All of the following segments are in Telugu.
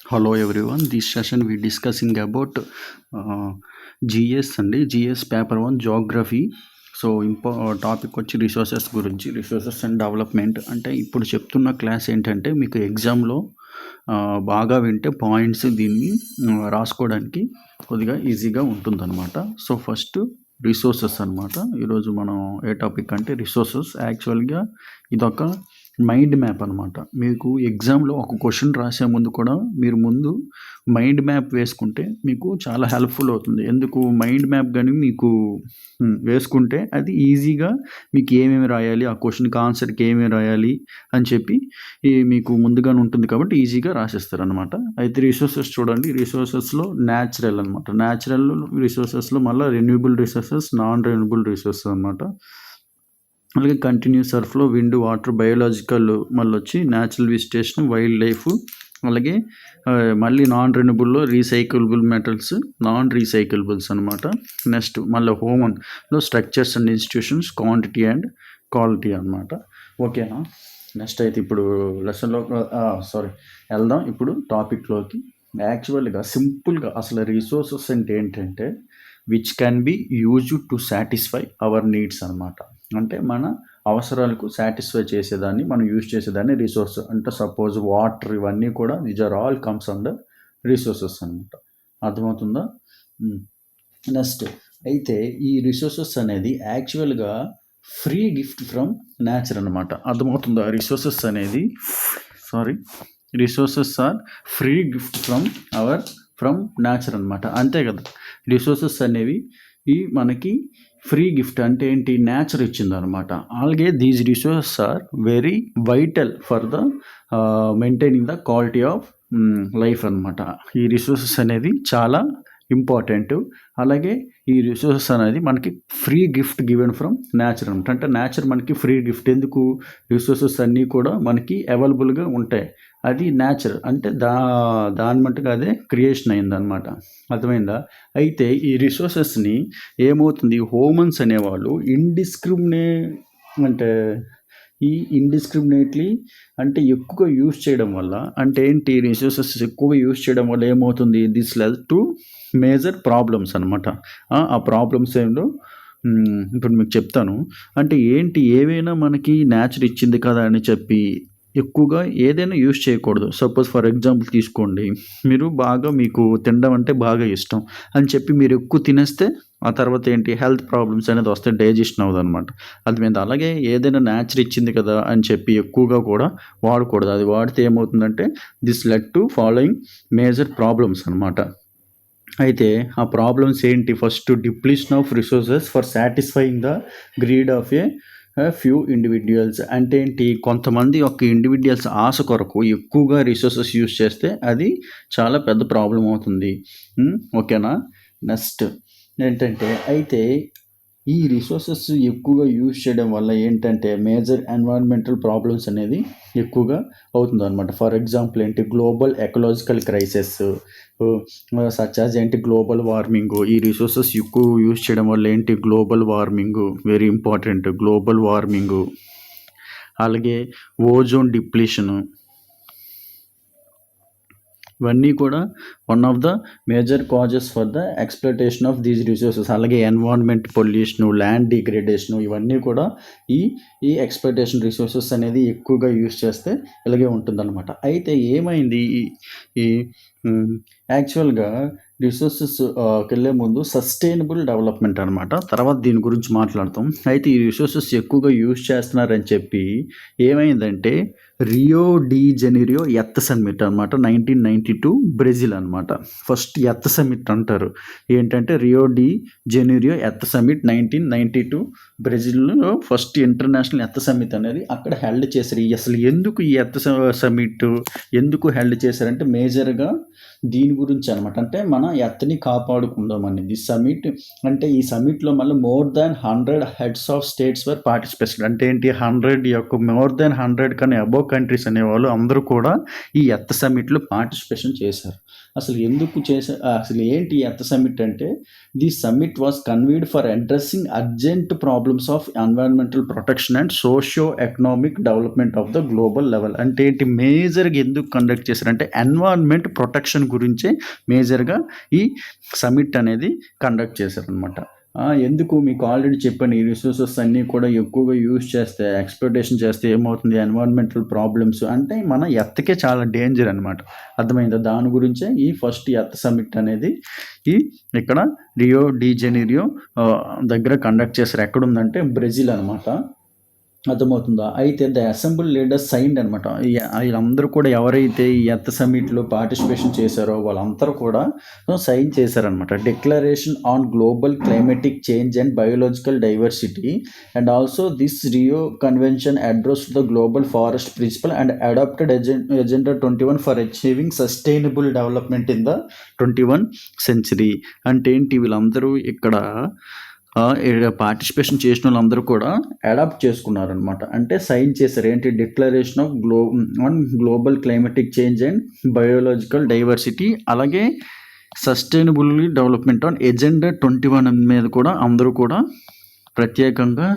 Hello everyone. This session we discussing about GS అండి. GS paper 1 geography. So topic వచ్చి రిసోర్సెస్ గురించి, రిసోర్సెస్ అండ్ డెవలప్మెంట్. అంటే ఇప్పుడు చెప్తున్న క్లాస్ ఏంటంటే మీకు ఎగ్జామ్లో బాగా వింటే పాయింట్స్ దీన్ని రాసుకోవడానికి కొద్దిగా ఈజీగా ఉంటుందన్నమాట. సో ఫస్ట్ రిసోర్సెస్ అనమాట. ఈరోజు మనం ఏ టాపిక్ అంటే రిసోర్సెస్. యాక్చువల్గా ఇదొక మైండ్ మ్యాప్ అనమాట. మీకు ఎగ్జామ్లో ఒక క్వశ్చన్ రాసే ముందు కూడా మీరు ముందు మైండ్ మ్యాప్ వేసుకుంటే మీకు చాలా హెల్ప్ఫుల్ అవుతుంది. ఎందుకు మైండ్ మ్యాప్ కానీ మీకు వేసుకుంటే అది ఈజీగా మీకు ఏమేమి రాయాలి, ఆ క్వశ్చన్కి ఆన్సర్కి ఏమేమి రాయాలి అని చెప్పి మీకు ముందుగానే ఉంటుంది కాబట్టి ఈజీగా రాసేస్తారనమాట. అయితే రిసోర్సెస్ చూడండి. రిసోర్సెస్లో న్యాచురల్ అనమాట. న్యాచురల్ రిసోర్సెస్లో మళ్ళీ renewable resources, non renewable resources అనమాట. అలాగే కంటిన్యూస్ సర్ఫ్లో విండ్, వాటర్, బయోలాజికల్, మళ్ళీ వచ్చి న్యాచురల్ వెజిటేషన్, వైల్డ్ లైఫ్. అలాగే మళ్ళీ నాన్ రెన్యూబుల్లో రీసైకిలబుల్ మెటల్స్, నాన్ రీసైకిలబుల్స్ అనమాట. నెక్స్ట్ మళ్ళీ హ్యూమన్లో structures and institutions, quantity and quality అనమాట. ఓకేనా? నెక్స్ట్ అయితే ఇప్పుడు లెసన్లో వెళ్దాం ఇప్పుడు టాపిక్లోకి. యాక్చువల్గా సింపుల్గా అసలు రిసోర్సెస్ అంటే ఏంటంటే which can be used to satisfy our needs అనమాట. అంటే మన అవసరాలకు సాటిస్ఫై చేసేదాన్ని మనం యూజ్ చేసేదాన్ని రిసోర్స్ అంటే. సపోజ్ వాటర్, ఇవన్నీ కూడా these are all comes under resources అనమాట. అర్థమవుతుందా? నెక్స్ట్ అయితే ఈ రిసోర్సెస్ అనేది యాక్చువల్గా ఫ్రీ గిఫ్ట్ ఫ్రమ్ నేచర్ అనమాట. అర్థమవుతుందా? రిసోర్సెస్ అనేది resources are free gift from nature అనమాట. అంతే కదా. రిసోర్సెస్ అనేవి ఈ మనకి ఫ్రీ గిఫ్ట్ అంటే ఏంటి? నేచర్ ఇచ్చిందనమాట. అలాగే these resources are very vital for the maintaining the quality of life అనమాట. ఈ రిసోర్సెస్ అనేది చాలా ఇంపార్టెంట్. అలాగే ఈ రిసోర్సెస్ అనేది మనకి free gift given from nature అనమాట. అంటే నేచర్ మనకి ఫ్రీ గిఫ్ట్. ఎందుకు? రిసోర్సెస్ అన్నీ కూడా మనకి అవైలబుల్గా ఉంటాయి. అది నేచర్ అంటే దాని మట్టుగా అదే క్రియేషన్ అయిందనమాట. అర్థమైందా? అయితే ఈ రిసోర్సెస్ని ఏమవుతుంది, హ్యూమన్స్ అనేవాళ్ళు ఇండిస్క్రిమినేట్లీ అంటే ఎక్కువగా యూజ్ చేయడం వల్ల, అంటే ఏంటి, రిసోర్సెస్ ఎక్కువగా యూజ్ చేయడం వల్ల ఏమవుతుంది, this led to major problems అనమాట. ఆ ప్రాబ్లమ్స్ ఏంటో ఇప్పుడు మీకు చెప్తాను. అంటే ఏంటి, ఏవైనా మనకి నేచర్ ఇచ్చింది కదా అని చెప్పి ఎక్కువగా ఏదైనా యూజ్ చేయకూడదు. సపోజ్ ఫర్ ఎగ్జాంపుల్ తీసుకోండి, మీకు తినడం అంటే బాగా ఇష్టం అని చెప్పి మీరు ఎక్కువ తినేస్తే ఆ తర్వాత ఏంటి, హెల్త్ ప్రాబ్లమ్స్ అనేది వస్తే డైజెషన్ అవ్వదు అనమాట. అర్థమైంది? అలాగే ఏదైనా నేచర్ ఇచ్చింది కదా అని చెప్పి ఎక్కువగా కూడా వాడకూడదు. అది వాడితే ఏమవుతుందంటే this led to following major problems అనమాట. అయితే ఆ ప్రాబ్లమ్స్ ఏంటి? First depletion of resources for satisfying the greed of a few individuals. అంటే ఏంటి, కొంతమంది ఒక ఇండివిజువల్స్ ఆశ కొరకు ఎక్కువగా రిసోర్సెస్ యూజ్ చేస్తే అది చాలా పెద్ద ప్రాబ్లం అవుతుంది. ఓకేనా? నెక్స్ట్ ఏంటంటే అయితే ఈ రిసోర్సెస్ ఎక్కువగా యూజ్ చేయడం వల్ల ఏంటంటే మేజర్ ఎన్వైరన్మెంటల్ ప్రాబ్లమ్స్ అనేది ఎక్కువగా అవుతుంది అనమాట. ఫర్ ఎగ్జాంపుల్ ఏంటి, global ecological crisis such as ఏంటి, గ్లోబల్ వార్మింగ్. ఈ రిసోర్సెస్ ఎక్కువ యూజ్ చేయడం వల్ల ఏంటి, global warming very important. Global warming, అలాగే ఓజోన్ డిప్లీషను, ఇవన్నీ కూడా one of the major causes for the exploitation of these resources. అలాగే ఎన్విరాన్మెంట్ పొల్యూషను, ల్యాండ్ డిగ్రేడేషను, ఇవన్నీ కూడా ఈ ఎక్స్ప్లోటేషన్ రిసోర్సెస్ అనేది ఎక్కువగా యూజ్ చేస్తే ఇలాగే ఉంటుందన్నమాట. అయితే ఏమైంది, ఈ యాక్చువల్గా రిసోర్సెస్ వెళ్ళే ముందు సస్టైనబుల్ డెవలప్మెంట్ అనమాట. తర్వాత దీని గురించి మాట్లాడతాం. అయితే ఈ రిసోర్సెస్ ఎక్కువగా యూజ్ చేస్తున్నారని చెప్పి ఏమైందంటే Rio de Janeiro earth summit అనమాట, 1992 బ్రెజిల్ అనమాట. ఫస్ట్ ఎర్త్ సమ్మిట్ అంటారు. ఏంటంటే Rio de Janeiro earth summit 1992 బ్రెజిల్లో ఫస్ట్ ఇంటర్నేషనల్ ఎర్త్ సమ్మిట్ అనేది అక్కడ హెల్డ్ చేశారు. అసలు ఎందుకు ఈ ఎర్త్ సమ్మిట్ ఎందుకు హెల్డ్ చేశారంటే మేజర్గా దీని గురించి అనమాట. అంటే మన ఎర్త్ని కాపాడుకుందామని ది సమ్మిట్. అంటే ఈ సమ్మిట్లో మళ్ళీ more than 100 heads of states were participation. అంటే ఏంటి, 100 యొక్క మోర్ దాన్ 100 కన్నా అబోవ్ కంట్రీస్ అనేవాళ్ళు అందరూ కూడా ఈ ఎర్త్ సమ్మిట్‌లో పార్టిసిపేషన్ చేశారు. అసలు ఏంటి ఎర్త్ సమ్మిట్ అంటే, the summit was convened for addressing urgent problems of environmental protection and socio economic development of the global level. అంటే ఏంటి, మేజర్‌గా ఎందుకు కండక్ట్ చేశారంటే ఎన్విరాన్మెంట్ ప్రొటెక్షన్ గురించే మేజర్‌గా ఈ సమ్మిట్ అనేది కండక్ట్ చేశారనమాట. ఎందుకు మీకు ఆల్రెడీ చెప్పాను, ఈ రిసోర్సెస్ అన్నీ కూడా ఎక్కువగా యూజ్ చేస్తే, ఎక్స్‌ప్లోయిటేషన్ చేస్తే ఏమవుతుంది, ఎన్విరాన్మెంటల్ ప్రాబ్లమ్స్ అంటే మన ఎర్త్‌కే చాలా డేంజర్ అనమాట. అర్థమైందా? దాని గురించే ఈ ఫస్ట్ ఎర్త్ సమ్మిట్ అనేది ఇక్కడ రియో డి జెనీరో దగ్గర కండక్ట్ చేశారు. ఎక్కడుందంటే బ్రెజిల్ అనమాట. అర్థమవుతుందా? అయితే ద అసెంబ్లీ లీడర్స్ సైన్డ్ అనమాట. వీళ్ళందరూ కూడా ఎవరైతే ఈ ఎర్త్ సమ్మిట్‌లో పార్టిసిపేషన్ చేశారో వాళ్ళందరూ కూడా సైన్ చేశారనమాట. Declaration on global climatic change and biological diversity and also this Rio convention addressed the global forest principle and adopted agenda 21 for achieving sustainable development in the 21 century. అంటే ఏంటి, వీళ్ళందరూ ఇక్కడ పార్టిసిపేషన్ చేసిన వాళ్ళందరూ కూడా అడాప్ట్ చేసుకున్నారనమాట. అంటే సైన్ చేశారు. ఏంటి, declaration of global climatic change and biological diversity, అలాగే సస్టైనబుల్ డెవలప్మెంట్ ఆన్ ఎజెండా 21 మీద కూడా అందరూ కూడా ప్రత్యేకంగా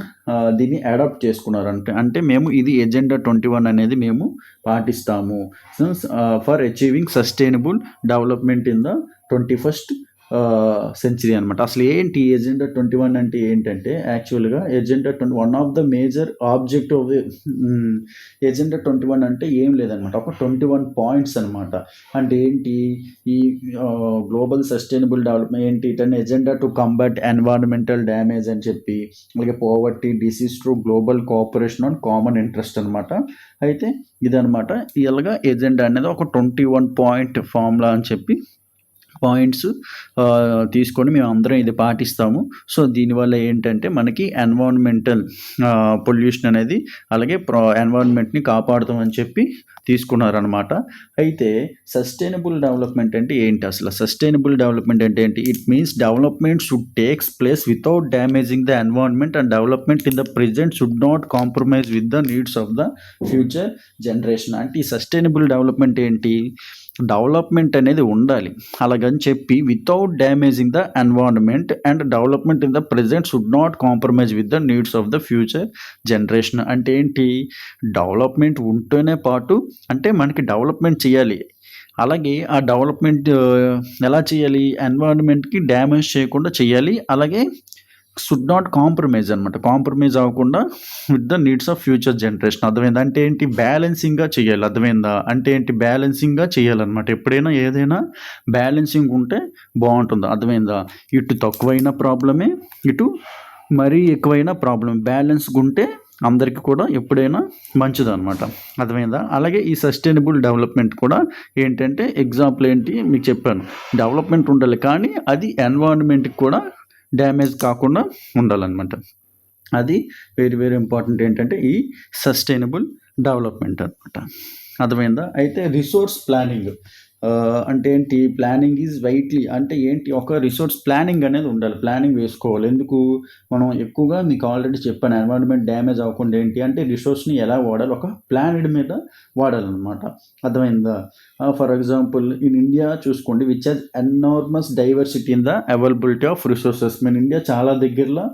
దీన్ని అడాప్ట్ చేసుకున్నారు. అంటే మేము ఇది ఎజెండా 21 అనేది మేము పాటిస్తాము for achieving sustainable development in the 21st century అనమాట. అసలు ఏంటి ఎజెండా 21 అంటే ఏంటంటే, యాక్చువల్గా agenda 21 of the major objective of agenda 21 అంటే ఏం లేదనమాట, ఒక 21 పాయింట్స్ అనమాట. అంటే ఏంటి, ఈ గ్లోబల్ సస్టైనబుల్ డెవలప్మెంట్ ఏంటి, agenda to combat environmental damage అని చెప్పి, అలాగే poverty, disease through global cooperation on common interest అనమాట. అయితే ఇదనమాట ఇలాగా ఎజెండా అనేది ఒక 21 పాయింట్ ఫార్ములా అని చెప్పి పాయింట్స్ తీసుకొని మేము అందరం ఇది పాటిస్తాము. సో దీనివల్ల ఏంటంటే మనకి ఎన్విరాన్మెంటల్ పొల్యూషన్ అనేది, అలాగే ఎన్విరాన్మెంట్ని కాపాడుతామని చెప్పి తీసుకున్నారనమాట. అయితే సస్టైనబుల్ డెవలప్మెంట్ అంటే ఏంటి, అసలు సస్టైనబుల్ డెవలప్మెంట్ అంటే ఏంటి? It means development should takes place without damaging the environment and development in the present should not compromise with the needs of the future generation. అంటే ఈ సస్టైనబుల్ డెవలప్మెంట్ ఏంటి, డెవలప్మెంట్ అనేది ఉండాలి, అలాగని చెప్పి without damaging the environment and development in the present should not compromise with the needs of the future generation. అంటే ఏంటి, డెవలప్మెంట్ ఉంటేనే పాటు అంటే మనకి డెవలప్మెంట్ చేయాలి, అలాగే ఆ డెవలప్మెంట్ ఎలా చేయాలి, ఎన్విరాన్మెంట్కి డ్యామేజ్ చేయకుండా చేయాలి, అలాగే షుడ్ నాట్ కాంప్రమైజ్ అనమాట, కాంప్రమైజ్ అవ్వకుండా with the needs of future generation. అర్థమైందా? అంటే ఏంటి, బ్యాలెన్సింగ్గా చేయాలి. అర్థమైందా? అంటే ఏంటి, బ్యాలెన్సింగ్గా చేయాలన్నమాట. ఎప్పుడైనా ఏదైనా బ్యాలెన్సింగ్ ఉంటే బాగుంటుంది. అర్థమైందా? ఇటు తక్కువైన ప్రాబ్లమే, ఇటు మరీ ఎక్కువైన ప్రాబ్లం, బ్యాలెన్స్గా ఉంటే అందరికీ కూడా ఎప్పుడైనా మంచిది అనమాట. అర్థమైందా? అలాగే ఈ సస్టైనబుల్ డెవలప్మెంట్ కూడా ఏంటంటే, ఎగ్జాంపుల్ ఏంటి మీకు చెప్పాను, డెవలప్మెంట్ ఉండాలి కానీ అది ఎన్విరాన్మెంట్కి కూడా డ్యామేజ్ కాకుండా ఉండాలన్నమాట. అది వెరీ వెరీ ఇంపార్టెంట్ ఏంటంటే ఈ సస్టైనబుల్ డెవలప్మెంట్ అనమాట. అర్థమైందా? అయితే రిసోర్స్ ప్లానింగ్ అంటే ఏంటి, ప్లానింగ్ ఈజ్ వైట్లీ అంటే ఏంటి, ఒక రిసోర్స్ ప్లానింగ్ అనేది ఉండాలి, ప్లానింగ్ వేసుకోవాలి. ఎందుకు, మనం ఎక్కువగా మీకు ఆల్రెడీ చెప్పాను, ఎన్విరాన్మెంట్ డ్యామేజ్ అవ్వకుండా ఏంటి అంటే రిసోర్స్ని ఎలా వాడాలి, ఒక ప్లాన్డ్ మీద వాడాలన్నమాట. అర్థమైందా? ఫర్ ఎగ్జాంపుల్ ఇన్ ఇండియా చూసుకోండి, which has enormous diversity in the availability of resources. మన ఇండియా చాలా దగ్గరలో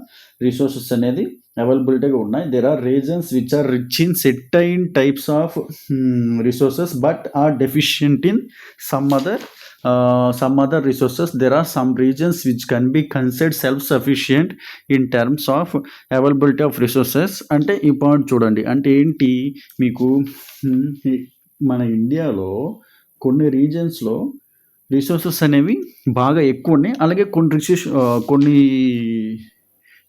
రిసోర్సెస్ అనేది అవైలబిలిటీగా ఉన్నాయి. There are regions which are rich in certain types of resources but are deficient in some other resources. There are some regions which can be considered self-sufficient in terms of availability of resources. అంటే ఈ పాయింట్ చూడండి, అంటే ఏంటి, మీకు మన ఇండియాలో కొన్ని రీజన్స్లో రిసోర్సెస్ అనేవి బాగా ఎక్కువ ఉన్నాయి, అలాగే కొన్ని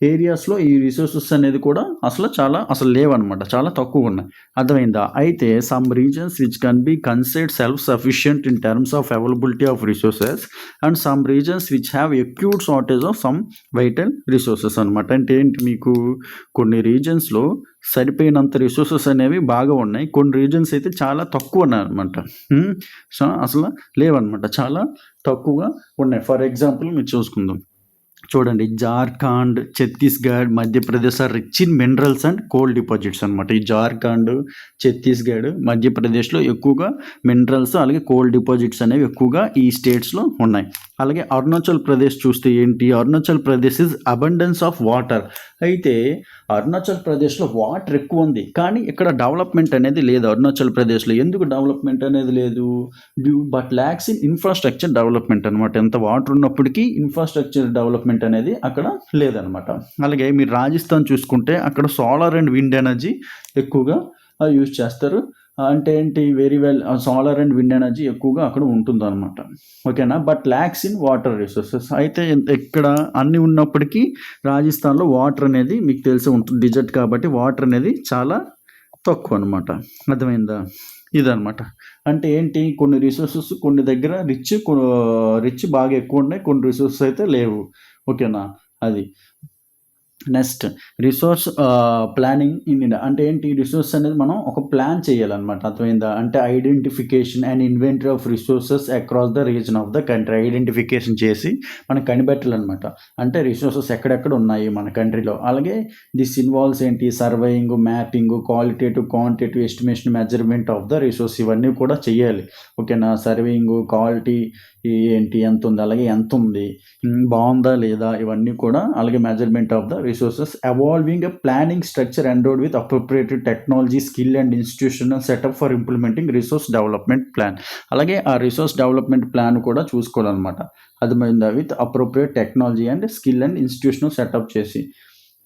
ఏరియాస్లో ఈ రిసోర్సెస్ అనేది కూడా అసలు లేవన్నమాట, చాలా తక్కువ ఉన్నాయి. అర్థమైందా? అయితే some reasons which can be considered self sufficient in terms of availability of resources and some reasons which have acute shortage of some vital resources అనమాట. అంటే ఏంటి, మీకు కొన్ని రీజన్స్లో సరిపోయినంత రిసోర్సెస్ అనేవి బాగా ఉన్నాయి, కొన్ని రీజన్స్ అయితే చాలా తక్కువ ఉన్నాయి అనమాట. సో అసలు లేవన్నమాట, చాలా తక్కువగా ఉన్నాయి. ఫర్ ఎగ్జాంపుల్ మీరు చూసుకుందాం, చూడండి, Jharkhand, Chhattisgarh, Madhya Pradesh are rich in minerals and coal deposits అనమాట. ఈ జార్ఖండ్, ఛత్తీస్గఢ్, మధ్యప్రదేశ్లో ఎక్కువగా మినరల్స్ అలాగే కోల్ డిపాజిట్స్ అనేవి ఎక్కువగా ఈ స్టేట్స్లో ఉన్నాయి. అలాగే అరుణాచల్ ప్రదేశ్ చూస్తే ఏంటి, Arunachal Pradesh is abundance of water. అయితే అరుణాచల్ ప్రదేశ్లో వాటర్ ఎక్కువ ఉంది, కానీ ఇక్కడ డెవలప్మెంట్ అనేది లేదు. అరుణాచల్ ప్రదేశ్లో ఎందుకు డెవలప్మెంట్ అనేది లేదు? But lakhs in infrastructure development అనమాట. ఎంత వాటర్ ఉన్నప్పటికీ ఇన్ఫ్రాస్ట్రక్చర్ డెవలప్మెంట్ అనేది అక్కడ లేదనమాట. అలాగే మీరు రాజస్థాన్ చూసుకుంటే అక్కడ సోలార్ అండ్ విండ్ ఎనర్జీ ఎక్కువగా యూజ్ చేస్తారు. అంటే ఏంటి, very well solar and wind energy ఎక్కువగా అక్కడ ఉంటుందన్నమాట. ఓకేనా, but lakhs in water resources. అయితే ఇక్కడ అన్నీ ఉన్నప్పటికీ రాజస్థాన్లో వాటర్ అనేది మీకు తెలిసి ఉంటుంది, డిజర్ట్ కాబట్టి వాటర్ అనేది చాలా తక్కువ అనమాట. అర్థమైందా? ఇదనమాట. అంటే ఏంటి, కొన్ని రిసోర్సెస్ కొన్ని దగ్గర రిచ్ బాగా ఎక్కువ ఉన్నాయి, కొన్ని రిసోర్సెస్ అయితే లేవు. ఓకేనా, అది. Next resource planning in India. అంటే ఏంటి, రిసోర్స్ అనేది మనం ఒక ప్లాన్ చేయాలన్నమాట. అర్థమైందా? అంటే identification and inventory of resources across the reason of the country. Identification చేసి మనం కనిపెట్టాలన్నమాట. అంటే రిసోర్సెస్ ఎక్కడెక్కడ ఉన్నాయి మన కంట్రీలో. అలాగే దిస్ ఇన్వాల్వ్స్ ఏంటి, surveying, mapping, qualitative, quantitative estimation, measurement of the resource, ఇవన్నీ కూడా చేయాలి. ఓకేనా, సర్వేయింగ్, క్వాలిటీ ఏంటి, ఎంత ఉంది, అలాగే ఎంత ఉంది, బాగుందా లేదా, ఇవన్నీ కూడా. అలాగే measurement of the resources, evolving a planning structure endowed with appropriated technology, skill and institutional setup for implementing resource development plan. అలాగే ఆ రిసోర్స్ డెవలప్మెంట్ ప్లాన్ కూడా చూసుకోవాలన్నమాట. అర్థమైందా? With appropriate technology and skill and institutional setup చేసి.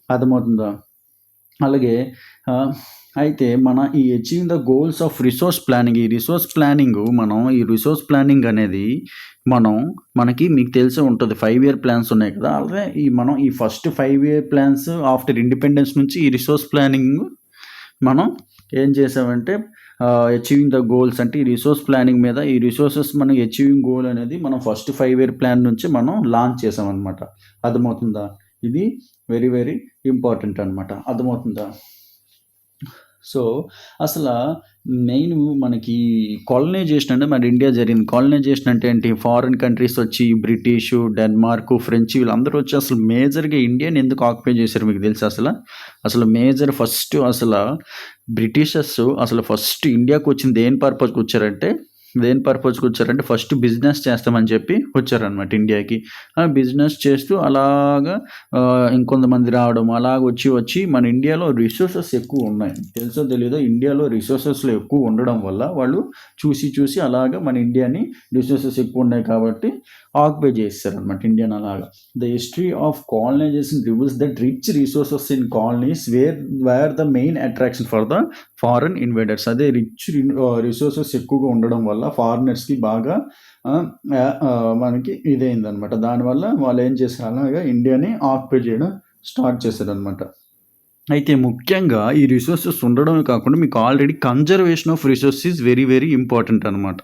అర్థమవుతుందా? అలాగే అయితే మన ఈ achieving the goals of resource planning, ఈ రిసోర్స్ ప్లానింగ్ అనేది మనకి మీకు తెలిసే ఉంటుంది, 5 year ప్లాన్స్ ఉన్నాయి కదా. అలాగే మనం ఈ first 5 year plans after independence నుంచి ఈ రిసోర్స్ ప్లానింగ్ మనం ఏం చేసామంటే అచీవింగ్ ద గోల్స్ అంటే ఈ రిసోర్స్ ప్లానింగ్ మీద, ఈ రిసోర్సెస్ మనం అచీవింగ్ గోల్ అనేది మనం ఫస్ట్ 5 year ప్లాన్ నుంచి మనం లాంచ్ చేసామన్నమాట. అర్థమవుతుందా? ఇది వెరీ వెరీ ఇంపార్టెంట్ అనమాట. అర్థమవుతుందా? సో అసలు మెయిన్ మనకి కాలనైజేషన్ అంటే మన ఇండియా జరిగింది. కాలనైజేషన్ అంటే ఏంటి, ఫారిన్ కంట్రీస్ వచ్చి బ్రిటిషు, డెన్మార్క్, ఫ్రెంచ్ వీళ్ళందరూ వచ్చి అసలు మేజర్గా ఇండియాని ఎందుకు ఆక్యుపై చేశారు మీకు తెలుసు? అసలు మేజర్ ఫస్ట్ అసలు బ్రిటిషర్స్ అసలు ఫస్ట్ ఇండియాకి వచ్చింది దేని పర్పస్కి వచ్చారంటే ఫస్ట్ బిజినెస్ చేస్తామని చెప్పి వచ్చారనమాట ఇండియాకి. బిజినెస్ చేస్తూ అలాగా ఇంకొంతమంది రావడం, అలాగ వచ్చి మన ఇండియాలో రిసోర్సెస్ ఎక్కువ ఉన్నాయి. తెలుసో తెలీదో, ఇండియాలో రిసోర్సెస్లో ఎక్కువ ఉండడం వల్ల వాళ్ళు చూసి అలాగా మన ఇండియాని రిసోర్సెస్ ఎక్కువ ఉన్నాయి కాబట్టి ఆక్యుపై చేస్తారనమాట ఇండియాని అలాగా. The history of colonisation reveals that rich resources in colonies wear the main attraction for the foreign invaders. అదే రిచ్ రిసోర్సెస్ ఎక్కువగా ఉండడం వల్ల ఫారినర్స్కి బాగా మనకి ఇదైందనమాట. దానివల్ల వాళ్ళు ఏం చేశారు, అలాగా ఇండియాని ఆక్యుపై చేయడం స్టార్ట్ చేశారనమాట. అయితే ముఖ్యంగా ఈ రిసోర్సెస్ ఉండడమే కాకుండా మీకు already conservation of resource is very very important అనమాట.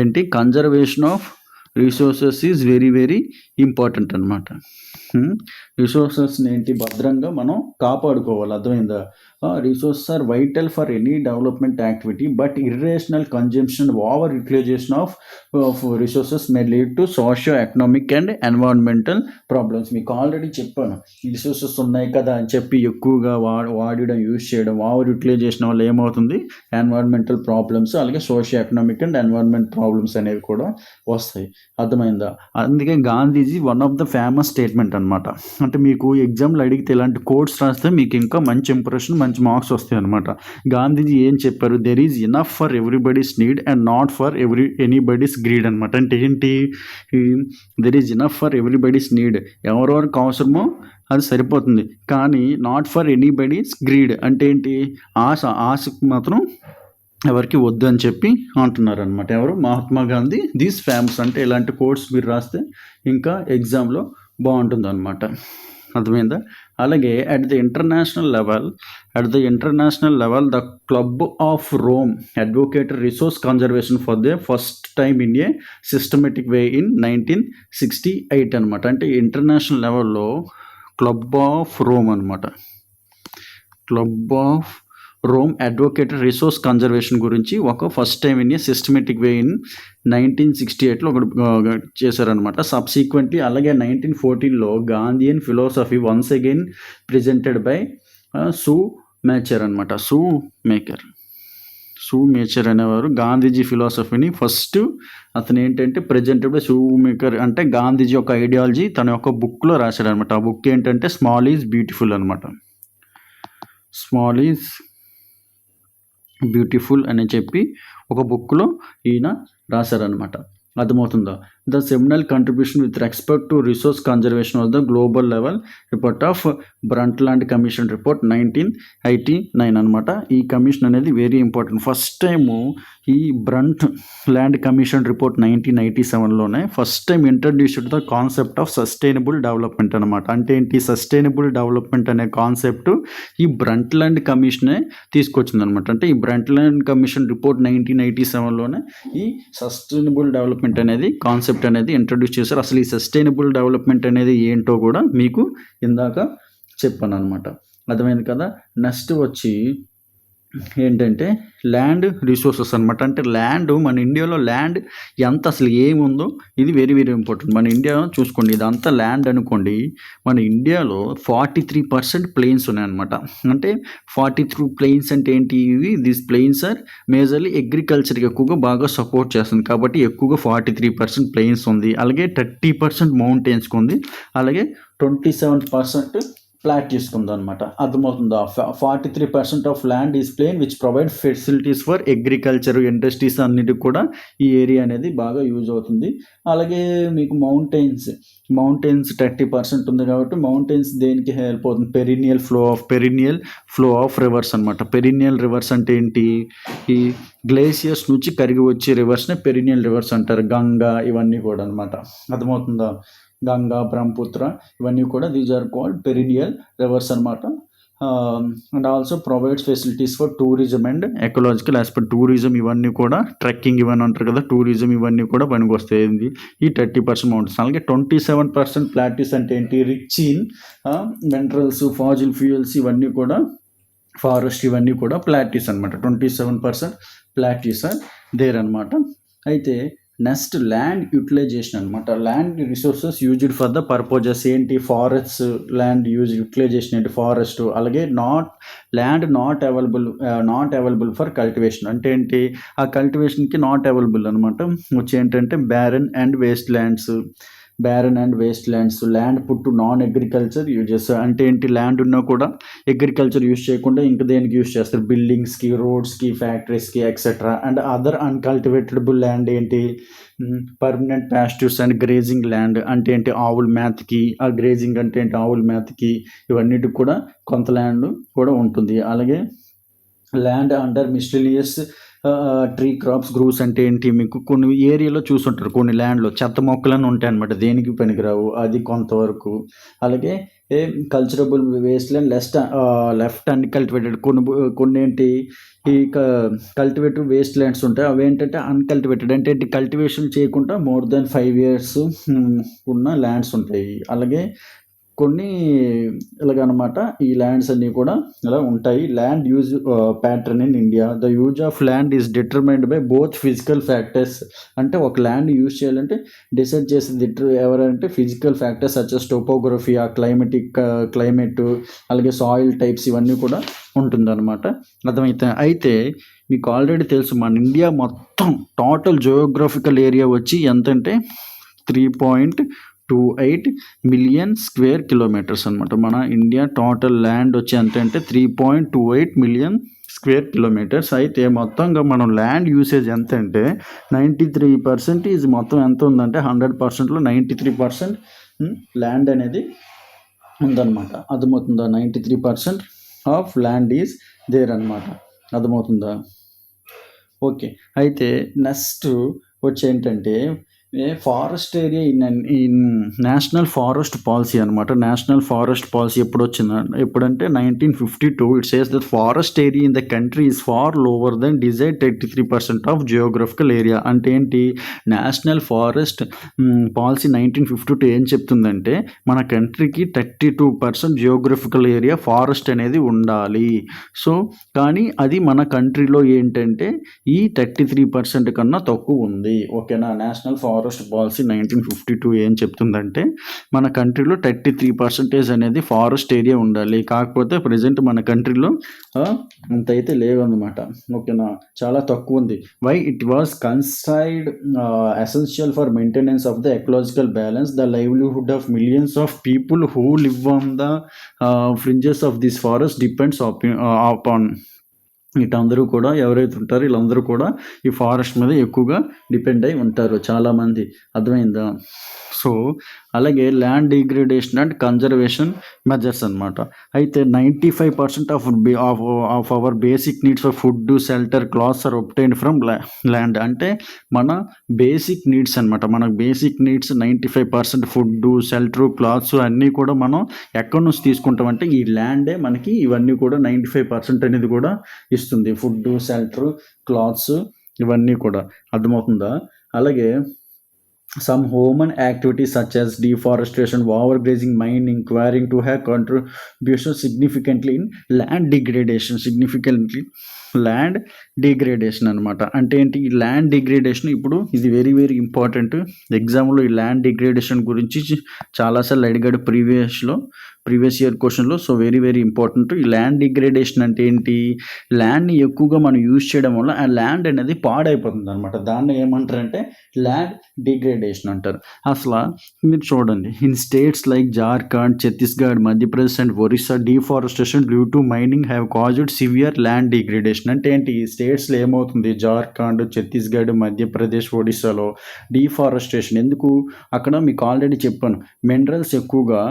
ఏంటి, conservation of resources is very very important అనమాట. రిసోర్సెస్ని ఏంటి భద్రంగా మనం కాపాడుకోవాలి. అర్థమైందా? Resources are vital for any development activity, but irrational consumption, over utilisation of resources may lead to socio economic and environmental problems. మీకు ఆల్రెడీ చెప్పాను, రిసోర్సెస్ ఉన్నాయి కదా అని చెప్పి ఎక్కువగా వాడడం, యూజ్ చేయడం, ఓవర్ యూటిలైజేషన్ వల్ల ఏమవుతుంది, ఎన్వైరన్మెంటల్ ప్రాబ్లమ్స్ అలాగే socio economic and environment problems అనేవి కూడా వస్తాయి. అర్థమైందా? అందుకే Gandhiji one of the famous statement అనమాట. అంటే మీకు ఎగ్జామ్లు అడిగితే ఇలాంటి కోడ్స్ రాస్తే మీకు ఇంకా మంచి ఇంప్రెషన్, మంచి మార్క్స్ వస్తాయి అనమాట. గాంధీజీ ఏం చెప్పారు, there is enough for everybody's need and not for anybody's greed అనమాట. అంటే ఏంటి, there is enough for everybody's need, ఎవరెవరికి అవసరమో అది సరిపోతుంది, కానీ నాట్ ఫర్ ఎనీబడీస్ గ్రీడ్ అంటే ఏంటి, ఆశకు మాత్రం ఎవరికి వద్దు అని చెప్పి అంటున్నారు అనమాట. ఎవరు, మహాత్మా గాంధీ. These famous. అంటే ఇలాంటి కోడ్స్ మీరు రాస్తే ఇంకా ఎగ్జామ్లో బాగుంటుంది అనమాట. అర్థమైందా? అలాగే at the international level the club of Rome advocated resource conservation for the first time in a systematic way in 1968 అనమాట. అంటే ఇంటర్నేషనల్ లెవెల్లో క్లబ్ ఆఫ్ రోమ్ అనమాట. Club of Rome advocated resource conservation గురించి ఒక first time in a systematic way in 1968లో ఒకటి చేశారనమాట. సబ్సీక్వెంట్లీ అలాగే 1914లో Gandhian philosophy once again presented by Schumacher అనమాట. సూ మేచర్ అనేవారు గాంధీజీ ఫిలాసఫీని ఫస్ట్ అతను ఏంటంటే ప్రెజెంటెడ్ బై సూ మేకర్ అంటే గాంధీజీ యొక్క ఐడియాలజీ తన యొక్క బుక్లో రాశాడు అనమాట. ఆ బుక్ ఏంటంటే స్మాల్ ఈజ్ బ్యూటిఫుల్ అనమాట. స్మాల్ ఈజ్ బ్యూటిఫుల్ అని చెప్పి ఒక బుక్లో ఈయన రాశారనమాట. అర్థమవుతుందా? The seminal contribution with respect to resource conservation of the global level report of Brundtland commission report 1989 అనమాట. ఈ కమిషన్ అనేది వెరీ ఇంపార్టెంట్. ఫస్ట్ టైము ఈ బ్రంట్ ల్యాండ్ కమిషన్ రిపోర్ట్ 1987లోనే first time introduced the concept of sustainable development అనమాట. అంటే ఏంటి సస్టైనబుల్ డెవలప్మెంట్ అనే కాన్సెప్ట్ ఈ బ్రంట్ ల్యాండ్ కమిషనే తీసుకొచ్చింది అనమాట. అంటే ఈ బ్రంట్ ల్యాండ్ కమిషన్ రిపోర్ట్ 1987లోనే ఈ సస్టైనబుల్ డెవలప్మెంట్ అనేది కాన్సెప్ట్ అనేది ఇంట్రడ్యూస్ చేశారు. అసలు ఈ సస్టైనబుల్ డెవలప్మెంట్ అనేది ఏంటో కూడా మీకు ఇందాక చెప్పాను అనమాట. అర్థమైంది కదా? నెక్స్ట్ వచ్చి ఏంటంటే ల్యాండ్ రిసోర్సెస్ అనమాట. అంటే ల్యాండ్ మన ఇండియాలో ల్యాండ్ ఎంత అసలు ఏముందో ఇది వెరీ వెరీ ఇంపార్టెంట్. మన ఇండియా చూసుకోండి, ఇదంతా ల్యాండ్ అనుకోండి. మన ఇండియాలో 43% ప్లెయిన్స్ ఉన్నాయన్నమాట. అంటే 43 ప్లెయిన్స్ అంటే ఏంటి? ఇవి దీస్ ప్లెయిన్స్ ఆర్ మేజర్లీ అగ్రికల్చర్కి ఎక్కువగా బాగా సపోర్ట్ చేస్తుంది కాబట్టి ఎక్కువగా 43% ప్లెయిన్స్ ఉంది. అలాగే 30% మౌంటైన్స్కి ఉంది. అలాగే 27% ఫ్లాట్ తీసుకుందాం అనమాట. అర్థమవుతుందా? 43% of land is plain which provide facilities for agriculture industries అన్నిటికి కూడా ఈ ఏరియా అనేది బాగా యూజ్ అవుతుంది. అలాగే మీకు మౌంటైన్స్ 30% ఉంది కాబట్టి మౌంటైన్స్ దేనికి హెల్ప్ అవుతుంది? పెరినియల్ ఫ్లో ఆఫ్ రివర్స్ అనమాట. పెరినియల్ రివర్స్ అంటే ఏంటి? ఈ గ్లేసియర్స్ నుంచి కరిగి వచ్చే రివర్స్నే పెరినియల్ రివర్స్ అంటారు. గంగా ఇవన్నీ కూడా అనమాట. అర్థమవుతుందా? గంగా, బ్రహ్మపుత్ర ఇవన్నీ కూడా these are called perennial rivers అనమాట. And also provides facilities for tourism and ecological aspect. Tourism ఇవన్నీ కూడా ట్రెక్కింగ్ ఇవన్నీ అంటారు కదా, టూరిజం ఇవన్నీ కూడా పనికి వస్తాయి ఈ 30% మౌంటైన్స్. అలాగే 27% ప్లాటీస్ అంటే ఏంటి? Rich in minerals, fossil fuels ఇవన్నీ కూడా ఫారెస్ట్ ఇవన్నీ కూడా ప్లాటీస్ అనమాట. 27% ప్లాటీస్ దేర్ అనమాట. అయితే నెక్స్ట్ ల్యాండ్ యూటిలైజేషన్ అనమాట. Land resources used for the purposes ఏంటి? ఫారెస్ట్ ల్యాండ్ యూటిలైజేషన్ ఏంటి? ఫారెస్ట్. అలాగే నాట్ అవైలబుల్ ఫర్ కల్టివేషన్ అంటే ఏంటి? ఆ కల్టివేషన్కి నాట్ అవైలబుల్ అనమాట. వచ్చి ఏంటంటే barren and waste lands, land put to non agriculture uses అంటే ఏంటి? ల్యాండ్ ఉన్నా కూడా అగ్రికల్చర్ యూజ్ చేయకుండా ఇంకా దేనికి యూజ్ చేస్తారు? బిల్డింగ్స్కి, రోడ్స్కి, ఫ్యాక్టరీస్కి etcetera. And other uncultivable land ఏంటి? Permanent pastures and grazing land అంటే ఏంటి? ఆవుల మేతకి. ఆ గ్రేజింగ్ అంటే ఏంటి? ఆవుల మేతకి. ఇవన్నిటికి కూడా కొంత ల్యాండ్ కూడా ఉంటుంది. అలాగే land under miscellaneous tree crops groves అంటే ఏంటి? మీకు కొన్ని ఏరియాలో చూసుంటారు, కొన్ని ల్యాండ్లో చెత్త మొక్కలను ఉంటాయి అనమాట, దేనికి పనికిరావు, అది కొంతవరకు. అలాగే కల్చరబుల్ వేస్ట్ ల్యాండ్ లెఫ్ట్ అన్కల్టివేటెడ్ కొన్ని ఏంటి? ఈ కల్టివేటెడ్ వేస్ట్ ల్యాండ్స్ ఉంటాయి. అవి ఏంటంటే అన్కల్టివేటెడ్ అంటే ఏంటి? కల్టివేషన్ చేయకుండా more than 5 years ఉన్న ల్యాండ్స్ ఉంటాయి. అలాగే కొన్ని ఇలాగనమాట ఈ ల్యాండ్స్ అన్నీ కూడా ఇలా ఉంటాయి. Land use pattern in India. The use of land is determined by both physical factors. అంటే ఒక ల్యాండ్ యూజ్ చేయాలంటే డిసైడ్ చేసేది ఎవరంటే physical factors such as topography, ఆ క్లైమేట్, అలాగే సాయిల్ టైప్స్ ఇవన్నీ కూడా ఉంటుందన్నమాట. అయితే మీకు ఆల్రెడీ తెలుసు మన ఇండియా మొత్తం టోటల్ జియోగ్రఫికల్ ఏరియా వచ్చి ఎంతంటే 3.28 మిలియన్ స్క్వేర్ కిలోమీటర్స్ అనమాట. మన ఇండియా టోటల్ ల్యాండ్ వచ్చి ఎంత అంటే 3.28 మిలియన్ స్క్వేర్ కిలోమీటర్స్. అయితే మొత్తంగా మనం ల్యాండ్ యూసేజ్ ఎంత అంటే 93% మొత్తం ఎంత ఉందంటే 100%లో 93% ల్యాండ్ అనేది ఉందన్నమాట. అర్థమవుతుందా? 93% ఆఫ్ ల్యాండ్ ఈజ్ దేర్ అనమాట. అర్థమవుతుందా? ఓకే. అయితే నెక్స్ట్ వచ్చి ఏంటంటే forest area in national forest policy అనమాట. నేషనల్ ఫారెస్ట్ పాలసీ ఎప్పుడంటే 1952 it says that forest area in the country is far lower than desired 33% of geographical area. అంటే ఏంటి, నేషనల్ ఫారెస్ట్ పాలసీ 1952 ఏం చెప్తుందంటే మన కంట్రీకి 32% జియోగ్రఫికల్ ఏరియా ఫారెస్ట్ అనేది ఉండాలి. సో కానీ అది మన కంట్రీలో ఏంటంటే ఈ 33% కన్నా తక్కువ ఉంది. ఓకేనా. నేషనల్ ఫారెస్ట్ పాలసీ 1952 ఏం చెప్తుందంటే మన కంట్రీలో 33% అనేది ఫారెస్ట్ ఏరియా ఉండాలి. కాకపోతే ప్రజెంట్ మన కంట్రీలో అంత అయితే లేవన్నమాట. ఓకేనా, చాలా తక్కువ ఉంది. Why it was considered essential for maintenance of the ecological balance, the livelihood of millions of people who live on the fringes of this forest depends upon. వీటందరూ కూడా ఎవరైతే ఉంటారో వీళ్ళందరూ కూడా ఈ ఫారెస్ట్ మీద ఎక్కువగా డిపెండ్ అయి ఉంటారు చాలామంది. అర్థమైందా. సో అలాగే land degradation and conservation measures అనమాట. అయితే 95% of our basic needs for food, shelter, clothes are obtained from land. అంటే మన బేసిక్ నీడ్స్ అనమాట. మన basic needs 95% food, shelter, clothes అన్నీ కూడా మనం ఎక్కడి నుంచి తీసుకుంటామంటే ఈ ల్యాండే మనకి ఇవన్నీ కూడా 95% అనేది కూడా ఇస్తుంది. ఫుడ్, షెల్టర్, క్లాత్స్ ఇవన్నీ కూడా. అర్థమవుతుందా. అలాగే some human activities such as deforestation, overgrazing, mining, quarrying to have contribution significantly in land degradation అనమాట. అంటే ఏంటి, ఈ ల్యాండ్ డిగ్రేడేషన్ ఇప్పుడు ఇది వెరీ వెరీ ఇంపార్టెంట్. ఎగ్జామ్లో ఈ ల్యాండ్ డిగ్రేడేషన్ గురించి చాలాసార్లు అడిగాడు ప్రీవియస్ ఇయర్ క్వశ్చన్లో. So very very important. ఈ ల్యాండ్ డిగ్రేడేషన్ అంటే ఏంటి, ల్యాండ్ని ఎక్కువగా మనం యూజ్ చేయడం వల్ల ఆ ల్యాండ్ అనేది పాడైపోతుంది అనమాట. దాన్ని ఏమంటారంటే ల్యాండ్ డిగ్రేడేషన్ అంటారు. అసలు మీరు చూడండి, in states like Jharkhand, Chhattisgarh, Madhya Pradesh and Orissa deforestation due to mining have caused severe land degradation. అంటే ఏంటి, ఈ స్టేట్స్లో ఏమవుతుంది, జార్ఖండ్, ఛత్తీస్గఢ్, మధ్యప్రదేశ్, ఒడిస్సాలో డిఫారెస్టేషన్ ఎందుకు, అక్కడ మీకు ఆల్రెడీ చెప్పాను మినరల్స్ ఎక్కువగా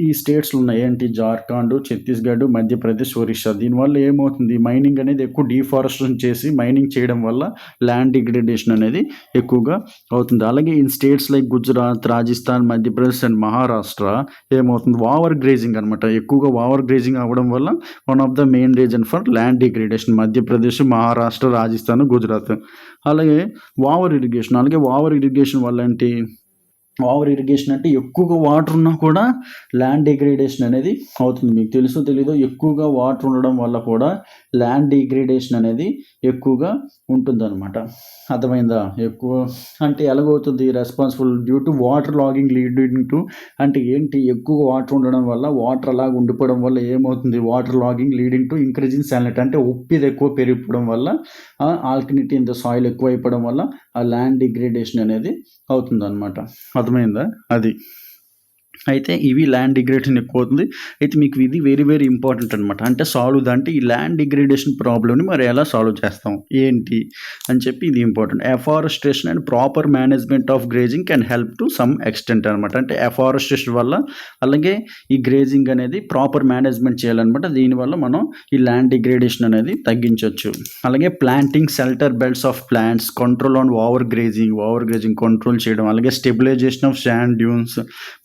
ఈ స్టేట్స్లో ఉన్నాయి. ఏంటి, జార్ఖండ్, ఛత్తీస్గఢ్, మధ్యప్రదేశ్, ఒరిస్సా. దీనివల్ల ఏమవుతుంది, మైనింగ్ అనేది ఎక్కువ డిఫారెస్టేషన్ చేసి మైనింగ్ చేయడం వల్ల ల్యాండ్ డిగ్రేడేషన్ అనేది ఎక్కువగా అవుతుంది. అలాగే in states like Gujarat, Rajasthan, Madhya Pradesh and Maharashtra ఏమవుతుంది, ఓవర్ గ్రేజింగ్ అనమాట. ఎక్కువగా ఓవర్ గ్రేజింగ్ అవ్వడం వల్ల one of the main reason for land degradation Madhya Pradesh, Maharashtra, Rajasthan, Gujarat. అలాగే ఓవర్ ఇరిగేషన్ వల్ల ఏంటి, ఓవర్ ఇరిగేషన్ అంటే ఎక్కువగా వాటర్ ఉన్నా కూడా ల్యాండ్ డిగ్రేడేషన్ అనేది అవుతుంది. మీకు తెలుసో తెలీదో, ఎక్కువగా వాటర్ ఉండడం వల్ల కూడా ల్యాండ్ డిగ్రేడేషన్ అనేది ఎక్కువగా ఉంటుందన్నమాట. అర్థమైందా. ఎక్కువ అంటే ఎలాగవుతుంది, responsible due to water logging leading to. అంటే ఏంటి, ఎక్కువ వాటర్ ఉండడం వల్ల, వాటర్ అలాగ ఉండిపోవడం వల్ల ఏమవుతుంది, water logging leading to increasing salinity. అంటే ఉప్పిది ఎక్కువ పెరిగిపోవడం వల్ల, ఆల్కలినిటీ ఇన్ ద సాయిల్ ఎక్కువ అయిపోవడం వల్ల ఆ ల్యాండ్ డిగ్రేడేషన్ అనేది అవుతుందన్నమాట. అర్థమైందా. అది అయితే ఇవి ల్యాండ్ డిగ్రేడేషన్ ఎక్కువ అవుతుంది. అయితే మీకు ఇది వెరీ వెరీ ఇంపార్టెంట్ అనమాట. అంటే సాల్వ్ అంటే ఈ ల్యాండ్ డిగ్రేడేషన్ ప్రాబ్లమ్ని మరి ఎలా సాల్వ్ చేస్తాం ఏంటి అని చెప్పి ఇది important. Afforestation and proper management of grazing can help to some extent అనమాట. అంటే ఎఫారెస్టేషన్ వల్ల అలాగే ఈ గ్రేజింగ్ అనేది ప్రాపర్ మేనేజ్మెంట్ చేయాలన్నమాట. దీనివల్ల మనం ఈ ల్యాండ్ డిగ్రేడేషన్ అనేది తగ్గించవచ్చు. అలాగే planting shelter belts of plants, control on over grazing control చేయడం. అలాగే stabilisation of sand dunes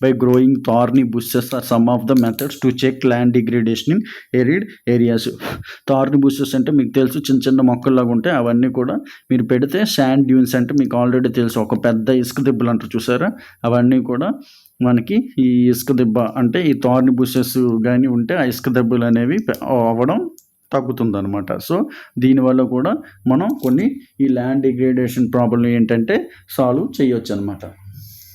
by growing thorny bushes are some of the methods to check land degradation in arid areas. Thorny bushes అంటే మీకు తెలుసు, చిన్న చిన్న మొక్కల్లాగా ఉంటాయి. అవన్నీ కూడా మీరు పెడితే శాండ్ డ్యూన్స్ అంటే మీకు ఆల్రెడీ తెలుసు, ఒక పెద్ద ఇసుక దిబ్బలు అంటారు చూసారా, అవన్నీ కూడా మనకి ఈ ఇసుక దిబ్బ అంటే ఈ థార్నీ బుషెస్ కానీ ఉంటే ఆ ఇసుక దెబ్బలు అనేవి అవ్వడం తగ్గుతుందన్నమాట. సో దీనివల్ల కూడా మనం కొన్ని ఈ ల్యాండ్ డిగ్రేడేషన్ ప్రాబ్లం ఏంటంటే సాల్వ్ చేయొచ్చు అనమాట.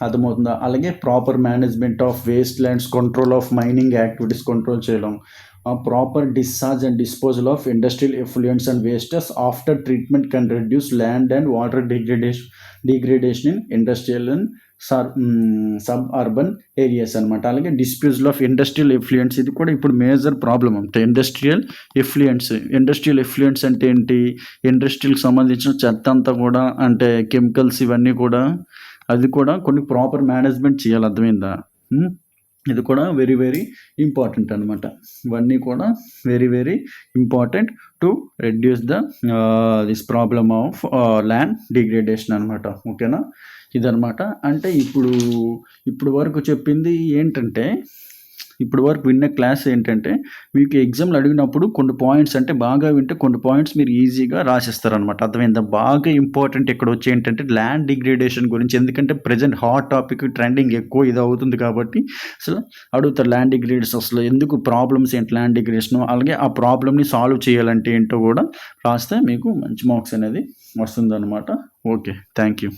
అర్థమవుతుందా. అలాగే proper management of waste lands, control of mining activities control చేయడం, proper discharge and disposal of industrial effluents and wastes after treatment can reduce land and water degradation in industrial and suburban areas అనమాట. అలాగే డిస్పోజల్ ఆఫ్ ఇండస్ట్రియల్ ఎఫ్లూయెంట్స్, ఇది కూడా ఇప్పుడు మేజర్ ప్రాబ్లం అంటే ఇండస్ట్రియల్ ఎఫ్లూయెంట్స్ అంటే ఏంటి, ఇండస్ట్రీకి సంబంధించిన చెత్త అంతా కూడా అంటే కెమికల్స్ ఇవన్నీ కూడా, అది కూడా కొన్ని ప్రాపర్ మేనేజ్మెంట్ చేయాలి. అర్థమైందా. ఇది కూడా వెరీ వెరీ ఇంపార్టెంట్ అనమాట. ఇవన్నీ కూడా very very important to reduce this problem of land degradation అనమాట. ఓకేనా? ఇదనమాట. అంటే ఇప్పుడు వరకు చెప్పింది ఏంటంటే, ఇప్పుడు వరకు విన్న క్లాస్ ఏంటంటే, మీకు ఎగ్జామ్‌లో అడిగినప్పుడు కొన్ని పాయింట్స్ అంటే బాగా వింటే కొన్ని పాయింట్స్ మీరు ఈజీగా రాసేస్తారనమాట. అర్థమైందా? బాగా ఇంపార్టెంట్ ఇక్కడొచ్చి ఏంటంటే ల్యాండ్ డిగ్రేడేషన్ గురించి. ఎందుకంటే ప్రెజెంట్ హాట్ టాపిక్ ట్రెండింగ్ ఎక్కువ ఇదవుతుంది కాబట్టి అసలు అడుగుతారు ల్యాండ్ డిగ్రేడేషన్ అసలు ఎందుకు ప్రాబ్లమ్స్ ఏంటి ల్యాండ్ డిగ్రేడేషన్, అలాగే ఆ ప్రాబ్లమ్‌ని సాల్వ్ చేయాలంటే ఏంటో కూడా రాస్తే మీకు మంచి మార్క్స్ అనేది వస్తుందనమాట. ఓకే. Thank you.